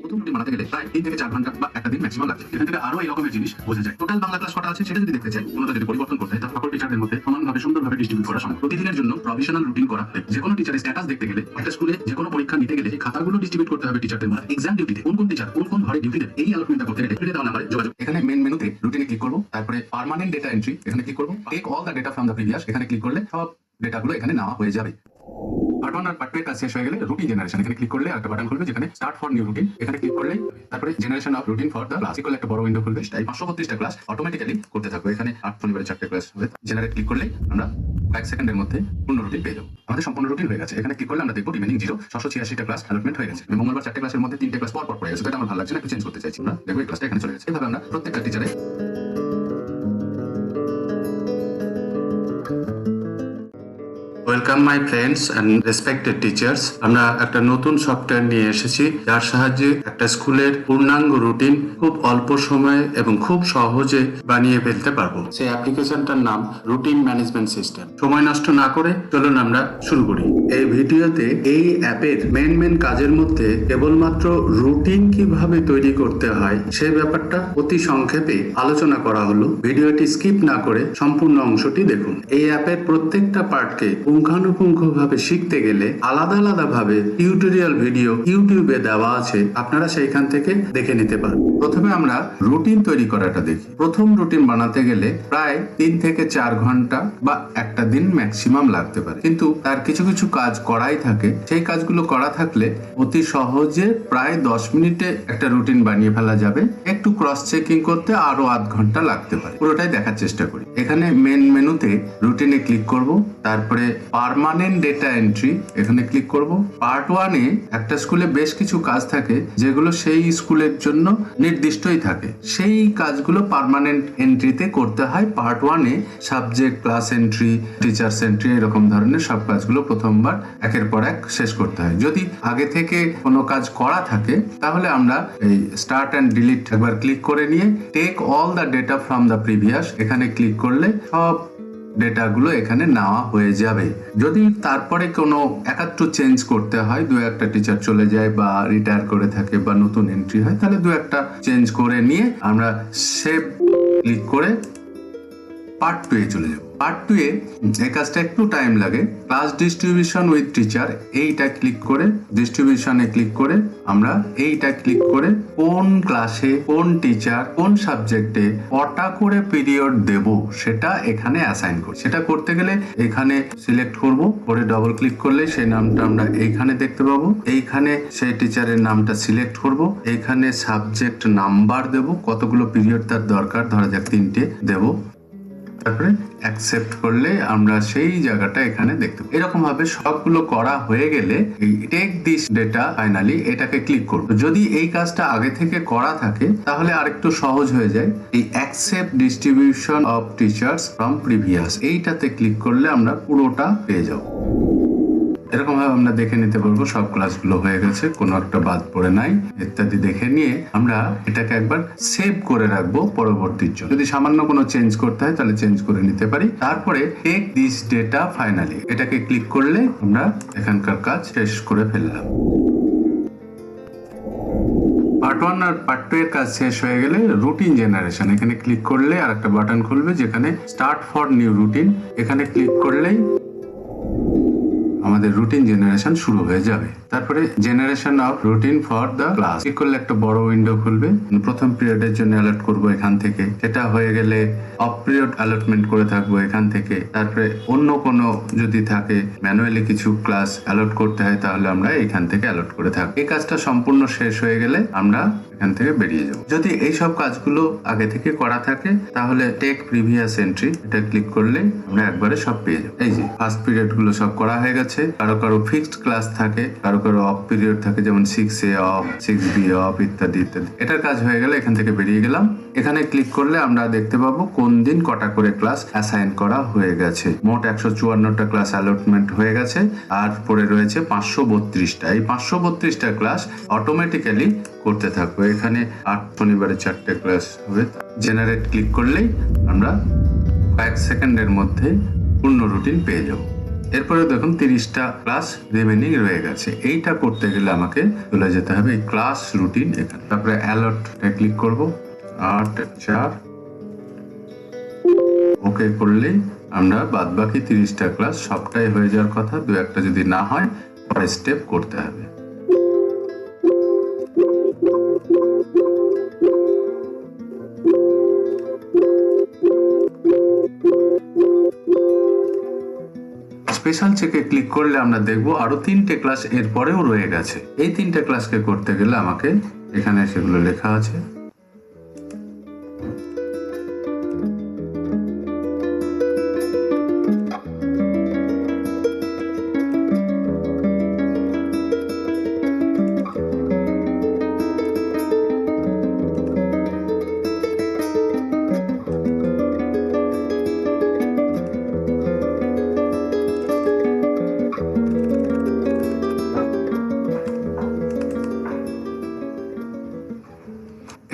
প্রথম রুটিন বানাতে গেলে প্রায় 3 থেকে 4 ঘন্টা বা একটা দিন ম্যাক্সিমাম লাগছে। এখান থেকে আরো এই রকমের জিনিস বোঝা যায়। টোটাল বাংলা ক্লাস কটা আছে সেটা যদি দেখতে চাই, কোনোটা যদি পরিবর্তন করতে হয়, তাহলে সকল টিচারদের মধ্যে সমানভাবে সুন্দরভাবে ডিস্ট্রিবিউট করা সম্ভব। প্রতিদিনের জন্য প্রভিশনাল রুটিন করা হয়। যে কোনো টিচারের স্ট্যাটাস দেখতে গেলে, একটা স্কুলে যে কোনো পরীক্ষা নিতে গেলে এই খাতাগুলো ডিস্ট্রিবিউট করতে হবে টিচারদের মধ্যে। এক্সাম ডিউটিতে কোন টিচার কোন ঘরে ডিউটি দেবে, এই অ্যালটমেন্টটা করতে গেলে ভিডিও দেওয়া নাম্বারে যোগাযোগ। এখানে মেন মেনুতে রুটিনে ক্লিক করব, তারপরে পার্মানেন্ট ডেটা এন্ট্রি এখানে ক্লিক করব, take all the data from the previous এখানে ক্লিক করলে সব ডেটাগুলো এখানে নেওয়া হয়ে যাবে। পার্ট 1 আর পার্ট 2 এর কাজ শেষ হয়ে গেলে রুটিন জেনারেশন এখানে ক্লিক করলে একটা বাটন খুলবে যেখানে স্টার্ট ফর নিউ রুটিন এখানে ক্লিক করলে তারপরে generation of routine for the class equal একটা বড় উইন্ডো খুলবে। তাই 532টা ক্লাস অটোমেটিক্যালি করতে থাকবে। এখানে 8 শনিবারে 4টে ক্লাস হবে। জেনারেট ক্লিক করলে আমরা কয়েক সেকেন্ডের মধ্যে পূর্ণ রুটিন পেয়ে যাবো। আমাদের সম্পূর্ণ রুটিন হয়ে গেছে। এখানে ক্লিক করলে আমরা দেখবো রিমেনিং 686টা ক্লাস অ্যালটমেন্ট হয়ে গেছে। মঙ্গলবার 4টে ক্লাসের মধ্যে 3টে ক্লাস পর পড়ে গেছে। এটা আমার ভালো লাগছে না, একটু চেঞ্জ করতে চাইছি। আমরা দেখো এই ক্লাসটা এখানে চলে গেছে। এভাবে আমরা প্রত্যেকটা টিচারে welcome my friends and respected teachers. আমরা একটা নতুন সফটওয়্যার নিয়ে এসেছি, যার সাহায্যে একটা স্কুলের পূর্ণাঙ্গ রুটিন খুব অল্প সময়ে এবং খুব সহজে বানিয়ে ফেলতে পারবো। সেই অ্যাপ্লিকেশনটার নাম রুটিন ম্যানেজমেন্ট সিস্টেম। সময় নষ্ট না করে চলুন আমরা শুরু করি। এই ভিডিওতে এই অ্যাপের মেন কাজের মধ্যে কেবলমাত্র রুটিন কিভাবে তৈরি করতে হয় সেই ব্যাপারটা অতি সংক্ষেপে আলোচনা করা হলো। ভিডিওটি স্কিপ না করে সম্পূর্ণ অংশটি দেখুন। এই অ্যাপের প্রত্যেকটা পার্টকে পুঙ্খানুপুঙ্খভাবে শিখতে গেলে আলাদা ভাবে টিউটোরিয়াল ভিডিও ইউটিউবে দেওয়া আছে, আপনারা সেইখান থেকে দেখে নিতে পারেন। প্রথমে আমরা রুটিন তৈরি করাটা দেখি। প্রথম রুটিন বানাতে গেলে প্রায় 3 থেকে 4 ঘন্টা বা একটা দিন ম্যাক্সিমাম লাগতে পারে, কিন্তু তার কিছু কাজ করাই থাকে। সেই কাজগুলো করা থাকলে অতি সহজে প্রায় 10 মিনিটে একটা রুটিন বানিয়ে ফেলা যাবে। একটু ক্রস চেকিং করতে আরো আধ ঘন্টা লাগতে পারে। পুরোটাই দেখার চেষ্টা করি। এখানে মেন মেনুতে রুটিনে ক্লিক করব, তারপরে পার্মানেন্ট ডেটা এন্ট্রি এখানে ক্লিক করব। পার্ট 1 এ একটা স্কুলে বেশ কিছু কাজ থাকে যেগুলো সেই স্কুলের জন্য নির্দিষ্টই থাকে। সেই কাজগুলো পার্মানেন্ট এন্ট্রিতে করতে হয়। পার্ট 1 এ subject, class entry, teachers entry এরকম ধরনের সব কাজগুলো প্রথমবার একের পর এক শেষ করতে হয়। যদি আগে থেকে কোনো কাজ করা থাকে তাহলে আমরা এই স্টার্ট অ্যান্ড ডিলিট একবার ক্লিক করে নিয়ে take all the data from the previous এখানে ক্লিক করলে সব ডেটাগুলো এখানে নেওয়া হয়ে যাবে। যদি তারপরে কোনো একাত্তু চেঞ্জ করতে হয়, দু একটা টিচার চলে যায় বা রিটায়ার করে থাকে বা নতুন এন্ট্রি হয়, তাহলে দু একটা চেঞ্জ করে নিয়ে আমরা সেভ ক্লিক করে পার্ট 2 এ চলে যাব। পার্ট 2 এ এই কাজটা একটু টাইম লাগে। ক্লাস ডিস্ট্রিবিউশন উইথ টিচার এইটা ক্লিক করে ডিস্ট্রিবিউশনে ক্লিক করে আমরা এইটা ক্লিক করে কোন ক্লাসে কোন টিচার কোন সাবজেক্টে কটা করে পিরিয়ড দেব সেটা এখানে অ্যাসাইন করি। সেটা করতে গেলে এখানে সিলেক্ট করব, করে ডবল ক্লিক করলে সেই নামটা আমরা এইখানে দেখতে পাবো। এইখানে সেই টিচারের নামটা সিলেক্ট করব, এইখানে সাবজেক্ট নাম্বার দেব, কতগুলো পিরিয়ড তার দরকার, ধরা যাক 3টে দেব। তারপরে অ্যাকসেপ্ট করলে আমরা সেই জায়গাটা এখানে দেখতে পাবো। এরকম ভাবে সবগুলো করা হয়ে গেলে এই টেক দিস ডেটা ফাইনালি এটাকে ক্লিক করব। যদি এই কাজটা আগে থেকে করা থাকে তাহলে আরেকটু সহজ হয়ে যায়। এই accept distribution of teachers from previous এইটাতে ক্লিক করলে আমরা পুরোটা পেয়ে যাব। এরকম ভাবে আমরা দেখে নিতে পারবো সব ক্লাসগুলো হয়ে গেছে, কোনো একটা বাদ পড়ে নাই ইত্যাদি দেখে নিয়ে আমরা এটাকে একবার সেভ করে রাখবো পরবর্তীর জন্য। যদি সামান্য কোনো চেঞ্জ করতে হয় তাহলে চেঞ্জ করে নিতে পারি। তারপরে টেক দিস ডেটা ফাইনালি এটাকে ক্লিক করলে আমরা এখানকার কাজ শেষ করে ফেললাম। পার্ট 1 আর পার্ট 2 এর কাজ শেষ হয়ে গেলে রুটিন জেনারেশন এখানে ক্লিক করলে আর একটা বাটন খুলবে যেখানে স্টার্ট ফর নিউ রুটিন এখানে ক্লিক করলেই আমাদের রুটিন জেনারেশন শুরু হয়ে যাবে। তারপরে generation of routine for the class click করলে একটা বড় উইন্ডো খুলবে। প্রথম পিরিয়ডের জন্য অ্যালার্ট করব এখান থেকে, সেটা হয়ে গেলে অফ পিরিয়ড অ্যালটমেন্ট করে থাকবো এখান থেকে। তারপরে অন্য কোনো যদি থাকে ম্যানুয়ালি কিছু ক্লাস অ্যালট করতে হয় তাহলে আমরা এখান থেকে অ্যালট করে থাকবো। এই কাজটা সম্পূর্ণ শেষ হয়ে গেলে আমরা এখান থেকে বেরিয়ে যাব। যদি এই সব কাজগুলো আগে থেকে করা থাকে তাহলে টেক প্রিভিয়াস এন্ট্রি এটা ক্লিক করলে আমরা একবারে সব পেয়ে যাবো। এই যে ফার্স্ট পিরিয়ড গুলো সব করা হয়ে গেছে। কারো ফিক্সড ক্লাস থাকে, কারো অফ পিরিয়ড থাকে, যেমন 6A অফ, 6B অফ ইত্যাদি। এটার কাজ হয়ে গেলে এখান থেকে বেরিয়ে গেলাম। এখানে ক্লিক করলে আমরা দেখতে পাবো কোন দিন কটা করে ক্লাস অ্যাসাইন করা হয়ে গেছে। মোট 154টা ক্লাস অ্যালটমেন্ট হয়ে গেছে আর পরে রয়েছে 532টা। এই 532টা ক্লাস অটোমেটিক্যালি করতে থাকবো। এখানে 8 শনিবারে 4টে ক্লাস হবে। জেনারেট ক্লিক করলেই আমরা কয়েক সেকেন্ডের মধ্যে পূর্ণ রুটিন পেয়ে যাব। এরপরে দেখুন 30টা ক্লাস রিমেনিং রয়ে গেছে। এইটা করতে গেলে আমাকে চলে যেতে হবে এই ক্লাস রুটিন এখানে, তারপরে অ্যালার্ট ক্লিক করব 8 4 ওকে করলেই আমরা বাদ বাকি 30টা ক্লাস সবটাই হয়ে যাওয়ার কথা। দু একটা যদি না হয় পরে স্টেপ করতে হবে। স্পেশাল চেকে ক্লিক করলে আমরা দেখব আরো 3টে ক্লাস এর পরেও রয়ে গেছে। এই 3টে ক্লাসকে করতে গেলে আমাকে এখানে সেগুলো লেখা আছে।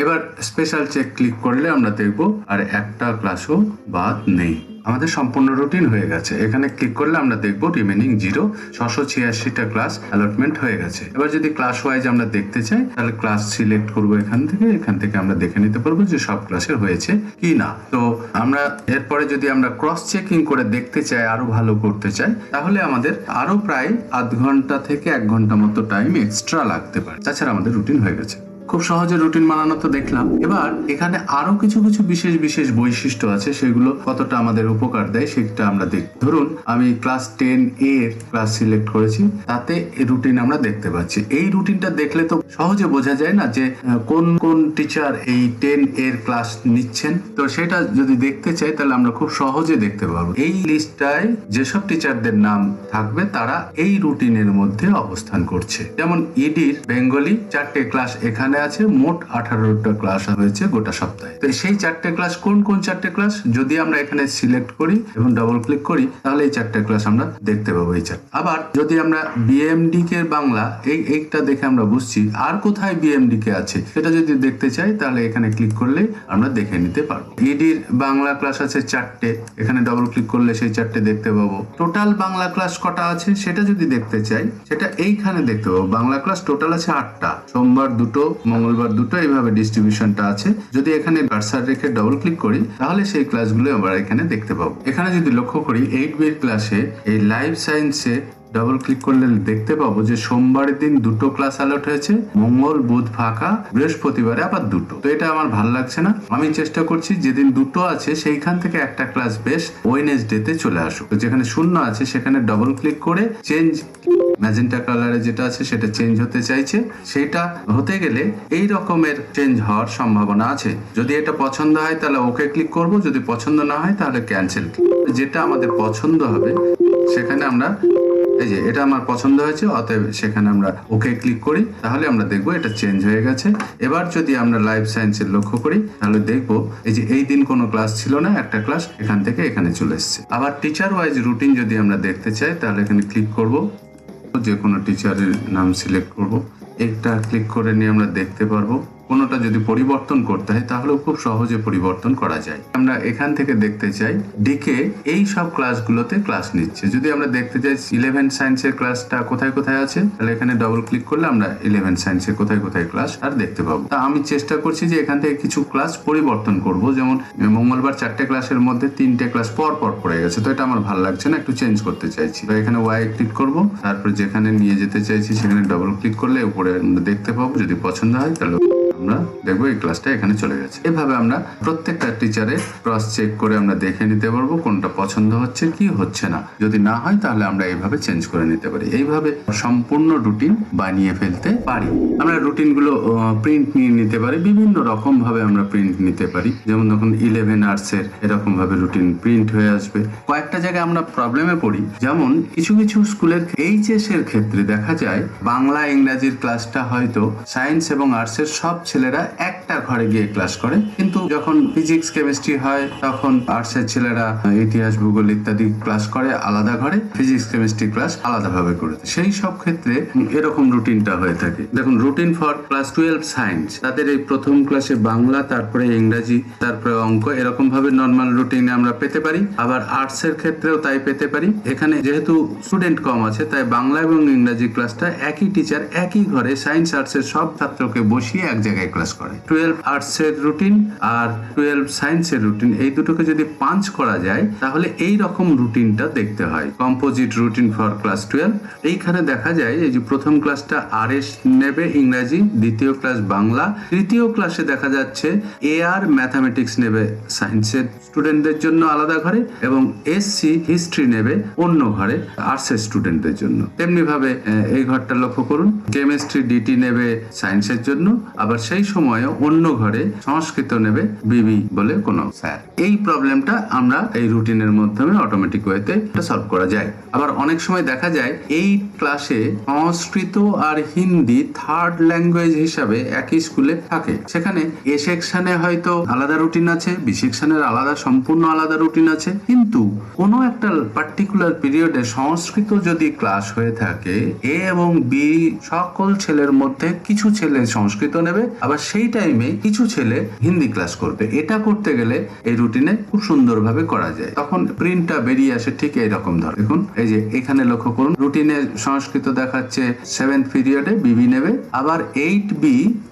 এবার স্পেশাল চেক ক্লিক করলে আমরা দেখব আর একটা ক্লাসও বাদ নেই। আমাদের সম্পূর্ণ রুটিন হয়ে গেছে। এখানে ক্লিক করলে আমরা দেখব রিমেনিং 0, 686টা ক্লাস অ্যালটমেন্ট হয়ে গেছে। এবার যদি ক্লাস ওয়াইজ আমরা দেখতে চাই তাহলে ক্লাস সিলেক্ট করব এখান থেকে আমরা দেখে নিতে পারবো যে সব ক্লাসের হয়েছে কি না। তো আমরা এরপরে যদি আমরা ক্রস চেকিং করে দেখতে চাই, আরো ভালো করতে চাই, তাহলে আমাদের আরো প্রায় আধ ঘন্টা থেকে 1 ঘন্টা মতো টাইম এক্সট্রা লাগতে পারে। তাছাড়া আমাদের রুটিন হয়ে গেছে। খুব সহজে রুটিন বানানো তো দেখলাম। এবার এখানে আরো কিছু বিশেষ বৈশিষ্ট্য আছে, সেগুলো কতটা আমাদের উপকার দেয় সেটা আমরা দেখব। ধরুন আমি ক্লাস 10 এর ক্লাস সিলেক্ট করেছি, তাতে এই রুটিন আমরা দেখতে পাচ্ছি। এই রুটিনটা দেখলে তো সহজে বোঝা যায় না যে কোন কোন টিচার এই 10 এর ক্লাস নিচ্ছেন। তো সেটা যদি দেখতে চাই তাহলে আমরা খুব সহজে দেখতে পাবো। এই লিস্টটায় যেসব টিচারদের নাম থাকবে তারা এই রুটিনের মধ্যে অবস্থান করছে। যেমন ইডির বেঙ্গলি 4টে ক্লাস এখানে আছে, মোট 18টা ক্লাস হয়েছে গোটা সপ্তাহে। তো সেই 4টে ক্লাস কোন 4টে ক্লাস যদি আমরা এখানে সিলেক্ট করি এবং ডাবল ক্লিক করি তাহলে এই 4টে ক্লাস আমরা দেখতে পাবো। এই 4। আবার যদি আমরা বিএমডি কে বাংলা এইটা দেখে আমরা বুঝছি আর কোথায় বিএমডি কে আছে সেটা যদি দেখতে চাই তাহলে এখানে ক্লিক করলে আমরা দেখে নিতে পারবো। ইডির বাংলা ক্লাস আছে 4টে, এখানে ডাবল ক্লিক করলে সেই 4টে দেখতে পাবো। টোটাল বাংলা ক্লাস কটা আছে সেটা যদি দেখতে চাই সেটা এইখানে দেখতে পাবো। বাংলা ক্লাস টোটাল আছে 8টা, সোমবার 2টো, মঙ্গলবার 2টো, এইভাবে ডিস্ট্রিবিউশনটা আছে। যদি এখানে কার্সার রেখে ডাবল ক্লিক করি তাহলে সেই ক্লাসগুলো আমরা এখানে দেখতে পাবো। এখানে যদি লক্ষ্য করি 8B ক্লাসে এই লাইফ সায়েন্সে ডাবল ক্লিক করলে দেখতে পাবো যে সোমবারের দিন 2টো ক্লাস অ্যালট হয়েছে, মঙ্গল বুধ ফাঁকা, বৃহস্পতিবারে আবার 2টো। তো এটা আমার ভালো লাগছে না। আমি চেষ্টা করছি যেদিন 2টো আছে সেইখান থেকে একটা ক্লাস বেশ ওয়েডনেসডেতে চলে আসুক। তো যেখানে 0 আছে সেখানে ডাবল ক্লিক করে চেঞ্জ ম্যাজেন্টা কালারে যেটা আছে সেটা চেঞ্জ হতে চাইছে। সেটা হতে গেলে এই রকমের চেঞ্জ হওয়ার সম্ভাবনা আছে। যদি এটা পছন্দ হয় তাহলে ওকে ক্লিক করব, যদি পছন্দ না হয় তাহলে ক্যান্সেল। যেটা আমাদের পছন্দ হবে সেখানে আমরা এই যে এটা আমার পছন্দ হয়েছে, অতএব সেখানে আমরা ওকে ক্লিক করি, তাহলে আমরা দেখবো এটা চেঞ্জ হয়ে গেছে। এবার যদি আমরা লাইফ সায়েন্সের লক্ষ্য করি তাহলে দেখবো এই যে এই দিন কোনো ক্লাস ছিল না, একটা ক্লাস এখান থেকে এখানে চলে এসেছে। আবার টিচার ওয়াইজ রুটিন যদি আমরা দেখতে চাই তাহলে এখানে ক্লিক করব, যে কোনো টিচারের নাম সিলেক্ট করব, একটা ক্লিক করে নিয়ে আমরা দেখতে পারবো। কোনোটা যদি পরিবর্তন করতে হয় তাহলেও খুব সহজে পরিবর্তন করা যায়। আমরা এখান থেকে দেখতে চাই ডিকে এই সব ক্লাসগুলোতে ক্লাস নিচ্ছে। যদি আমরা দেখতে চাই 11 সায়েন্সের ক্লাসটা কোথায় কোথায় আছে তাহলে এখানে ডাবল ক্লিক করলে আমরা 11 সায়েন্সের কোথায় কোথায় ক্লাস আর দেখতে পাবো। তা আমি চেষ্টা করছি যে এখান থেকে কিছু ক্লাস পরিবর্তন করব। যেমন মঙ্গলবার 4টে ক্লাসের মধ্যে 3টে ক্লাস পর পর পড়ে গেছে, তো এটা আমার ভালো লাগছে না, একটু চেঞ্জ করতে চাইছি। তো এখানে ওয়াই ক্লিক করব, তারপর যেখানে নিয়ে যেতে চাইছি সেখানে ডাবল ক্লিক করলে উপরে আমরা দেখতে পাবো। যদি পছন্দ হয় তাহলে আমরা দেখবো এই ক্লাসটা এখানে চলে গেছে। এভাবে আমরা প্রত্যেকটা টিচারের ক্রস চেক করে আমরা দেখে নিতে পারবো কোনটা পছন্দ হচ্ছে কি হচ্ছে না। যদি না হয় তাহলে আমরা এইভাবে চেঞ্জ করে নিতে পারি। এইভাবে সম্পূর্ণ রুটিন বানিয়ে ফেলতে পারি। আমরা রুটিনগুলো প্রিন্ট নিয়ে নিতে পারি, বিভিন্ন রকম ভাবে আমরা প্রিন্ট নিতে পারি। যেমন তখন 11 আর্টসের এরকম ভাবে রুটিন প্রিন্ট হয়ে আসবে। কয়েকটা জায়গায় আমরা প্রবলেমে পড়ি, যেমন কিছু কিছু স্কুলের এইচএস এর ক্ষেত্রে দেখা যায় বাংলা ইংরাজির ক্লাসটা হয়তো সায়েন্স এবং আর্টসের সবচেয়ে ছেলেরা একটা ঘরে গিয়ে ক্লাস করে, কিন্তু যখন ফিজিক্স কেমিস্ট্রি হয় তখন আর্টসের ছেলেরা ইতিহাস ভূগোল ইত্যাদি ক্লাস করে আলাদা ঘরে, ফিজিক্স কেমিস্ট্রি ক্লাস আলাদাভাবে করে। সেই সব ক্ষেত্রে এরকম রুটিনটা হয়ে থাকে। দেখুন, রুটিন ফর ক্লাস 12 সায়েন্স, তাদের এই প্রথম ক্লাসে বাংলা, তারপরে ইংরাজি, তারপরে অঙ্ক, এরকম ভাবে নর্মাল রুটিনে আমরা পেতে পারি। আবার আর্টস এর ক্ষেত্রেও তাই পেতে পারি। এখানে যেহেতু স্টুডেন্ট কম আছে, তাই বাংলা এবং ইংরাজি ক্লাসটা একই টিচার একই ঘরে সায়েন্স আর্টস এর সব ছাত্রকে বসিয়ে এক জায়গায় ক্লাস করে। 12 আর্টস এর রুটিন আর 12 সায়েন্স এর রুটিন, এই দুটোকে যদি পাঞ্চ করা যায় তাহলে এই রকম রুটিনটা দেখতে হয়, কম্পোজিট রুটিন ফর ক্লাস 12। এইখানে দেখা যায় এই যে প্রথম ক্লাসটা আরএস নেবে ইংরাজি, দ্বিতীয় ক্লাস বাংলা, তৃতীয় ক্লাসে দেখা যাচ্ছে এআর ম্যাথামেটিক্স নেবে সায়েন্সের স্টুডেন্টদের জন্য আলাদা ঘরে, এবং এসসি হিস্ট্রি নেবে অন্য ঘরে আর্টসের স্টুডেন্টদের জন্য। তেমনি ভাবে এই ঘরটা লক্ষ্য করুন, কেমিস্ট্রি ডিটি নেবে সায়েন্সের জন্য, আবার সেই সময়ে অন্য ঘরে সংস্কৃত নেবে বিবি বলে কোনো স্যার। এই প্রবলেমটা আমরা এই রুটিনের মাধ্যমে অটোমেটিক ওয়েতে সলভ করা যায়। আবার অনেক সময় দেখা যায় এই ক্লাসে সংস্কৃত আর হিন্দি থার্ড ল্যাঙ্গুয়েজ হিসাবে একই স্কুলে থাকে। সেখানে এ সেকশনে হয়তো আলাদা রুটিন আছে, বি সেকশনের আলাদা, সম্পূর্ণ আলাদা রুটিন আছে, কিন্তু কোনো একটা পার্টিকুলার পিরিয়ডে সংস্কৃত যদি ক্লাস হয়ে থাকে, এ এবং বি সকল ছেলের মধ্যে কিছু ছেলে সংস্কৃত নেবে, আবার সেই টাইমে কিছু ছেলে হিন্দি ক্লাস করবে। এটা করতে গেলে এই রুটিনে খুব সুন্দরভাবে করা যায়। তখন প্রিন্টটা বেরিয়ে আসে ঠিক এইরকম ধর। দেখুন, এই যে এখানে লক্ষ্য করুন, রুটিনে সংস্কৃত দেখাচ্ছে 7th পিরিয়ডে বিবি নেবে, আবার 8B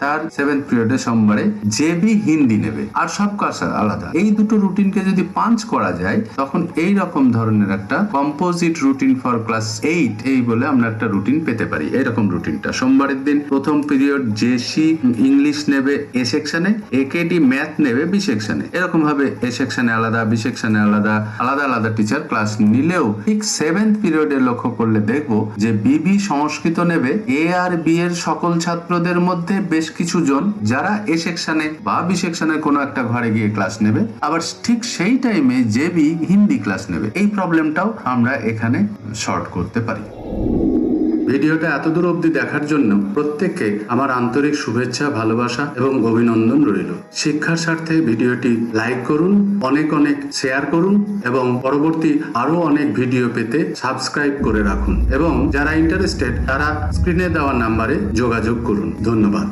তার 7th পিরিয়ডে সোমবারে জেবি হিন্দি নেবে, আর সব ক্লাস আলাদা। এই দুটো রুটিনকে যদি পাঞ্চ করা যায় তখন এই রকম ধরনের একটা কম্পোজিট রুটিন ফর ক্লাস 8 এই বলে আমরা একটা রুটিন পেতে পারি। এইরকম রুটিনটা সোমবারের দিন প্রথম পিরিয়ড জেসি ইংলিশ নেবে এ সেকশনে, একেডি ম্যাথ নেবে বি সেকশনে। এরকম ভাবে এ সেকশনে আলাদা, বি সেকশনে আলাদা, আলাদা আলাদা টিচার ক্লাস নিলেও ঠিক 7th পিরিয়ডে লক্ষ্য করলে দেখবো যে বিবি সংস্কৃত নেবে এ আর বি এর সকল ছাত্রদের মধ্যে বেশ কিছু জন, যারা এ সেকশনে বা বি সেকশনের কোনো একটা ঘরে গিয়ে ক্লাস নেবে, আবার ঠিক সেই টাইমে জেবি হিন্দি ক্লাস নেবে। এই প্রবলেমটাও আমরা এখানে সলভ করতে পারি। ভিডিওটা এতদূর অবধি দেখার জন্য প্রত্যেককে আমার আন্তরিক শুভেচ্ছা, ভালোবাসা এবং অভিনন্দন রইল। শিক্ষার স্বার্থে ভিডিওটি লাইক করুন, অনেক অনেক শেয়ার করুন, এবং পরবর্তী আরো অনেক ভিডিও পেতে সাবস্ক্রাইব করে রাখুন, এবং যারা ইন্টারেস্টেড তারা স্ক্রিনে দেওয়া নাম্বারে যোগাযোগ করুন। ধন্যবাদ।